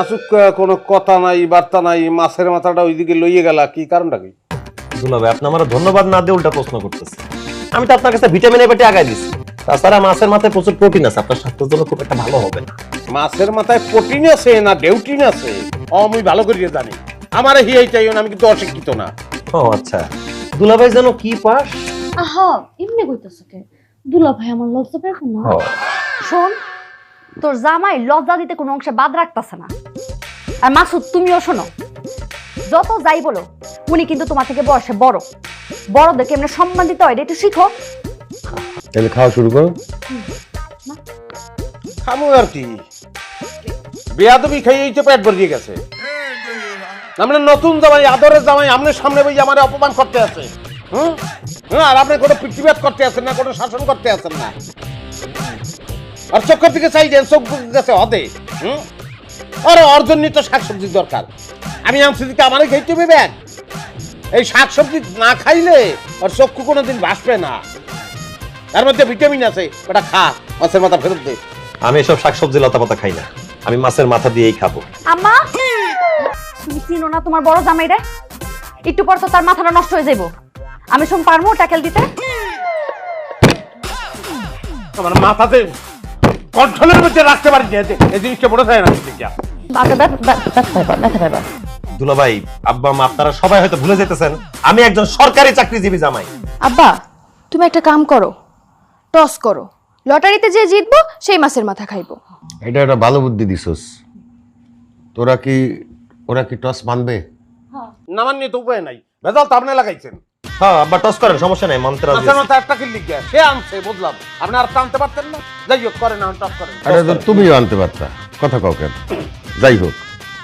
মাসুক কোনো কথা নাই বার্তা নাই, মাছের মাথাটা ওইদিকে লইয়ে গেল, কি কারণটা কি? দুলা ভাই আপনি আমার ধন্যবাদ না দিয়ে উল্টা প্রশ্ন করতেছেন। আমি তো আপনার কাছে ভিটামিনের পেটে আগায় দিচ্ছি। তাছাড়া মাছের মাথায় প্রচুর প্রোটিন আছে, আপনার স্বাস্থ্যের জন্য খুব একটা ভালো হবে না। মাছের মাথায় প্রোটিন আছে না ডেউটিন আছে আমি ভালো করে জানি। আমার হিয়াই চাইও না, আমি কিন্তু অশিক্ষিত না। ও আচ্ছা, দুলা ভাই জানো কি পাস? আহা এমনি কইতাছ কে? দুলা ভাই আমার লজ্জা পায় না। শোন, তোর জামাই লজ্জা দিতে কোনো অংশে বাদ রাখতেছে না। আর মাসুদ তুমিও শোনো, যত যাই বলো উনি কিন্তু তোমার থেকে বয়সে বড়, বড়দেরকে এমনি সম্মান দিতে হয়, এটা একটু শিখো। তাহলে খাওয়া শুরু করো। খামু আর কি, বেয়াদবি খাইয়েই তো পেট ভরিয়ে গেছে। আমরা নতুন জামাই, আদরের জামাই, আপনার সামনে বই আমার অপমান করতে আছে। আর আপনি কোনো প্রতিবাদ করতে আছেন না, কোনো শাসন করতে আছেন না। আর চোখের দিকে চাই দেন, চোখ গেছে হদে। আর অর্জনই তো শাকসবজি দরকার। আমি আনছি দিকে আমারই খাইতে হবে ব্যাগ। এই শাকসবজি না খাইলে আর চক্ষু কোনোদিন ভাসবে না। তার মধ্যে ভিটামিন আছে, ওটা খা, মাছের মাথা ফেরত দে। আমি এসব শাকসবজি লতা পাতা খাই না, আমি মাছের মাথা দিয়েই খাবো। আম্মা তুমি চিনো না তোমার বড় জামাই রে? একটু পর তো তার মাথাটা নষ্ট হয়ে যাইব। আমি শুন পারবো ট্যাকেল দিতে? আমার মাথাতে কন্ট্রোলের মধ্যে রাখতে পারি যে এই জিনিসটা বড় থাকে না। দুলা ভাই, আব্বা মা আপনারা সবাই হয়তো ভুলে যেতেছেন, আমি একজন সরকারি চাকরিজীবী জামাই। আব্বা তুমি একটা কাম করো, টস করো, লটারিতে যে জিতবো সেই মাছের মাথা খাইবো। এটা একটা ভালো বুদ্ধি দিছস। ওরা কি টস মানবে? না মানিয়ে তো উপায় নাই, ভেজাল তো আপনি লাগাইছেন। হ্যাঁ আব্বা টস করেন, সমস্যা নাই, মানতে রাজি মাছের আছি। মাথা একটা কিল লিখে সে আনছে, বুঝলাম। আপনি আর আনতে পারতেন না, যাই হোক করেন, টপ করেন। এটা তো তুমিও আনতে পারতা, কথা কও কেন? যাই হোক,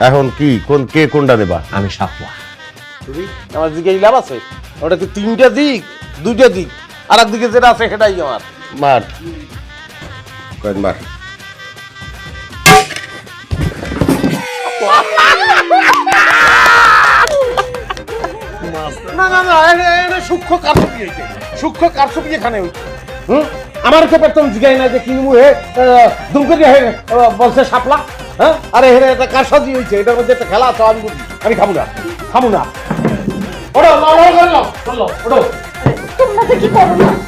এখন কি কে কোনটা নেবা? আমি সাপলা। আমার দিকে লাভ আছে, ওটা তো 3টা দিক 2টা দিক, আর একদিকে যেটা আছে সেটাই আমার। মার কয়েন মার। না না না, এটা সূক্ষ্ম কারসুপি হইছে, সূক্ষ্ম কারসুপি এখানে হইছে। আমার তো প্রথম জিগাই না যে কিনবো হে দুম করে বলছে সাপলা। হ্যাঁ, আরে হেরে এটা কারসাজি হইছে, এটার মধ্যে একটা খেলা আছে। আমি বুঝি, আমি খাবো না। ওড়ো, ওড়ো, ওড়ো, ওড়ো, ওড়ো। তোমরা তো কি করো না?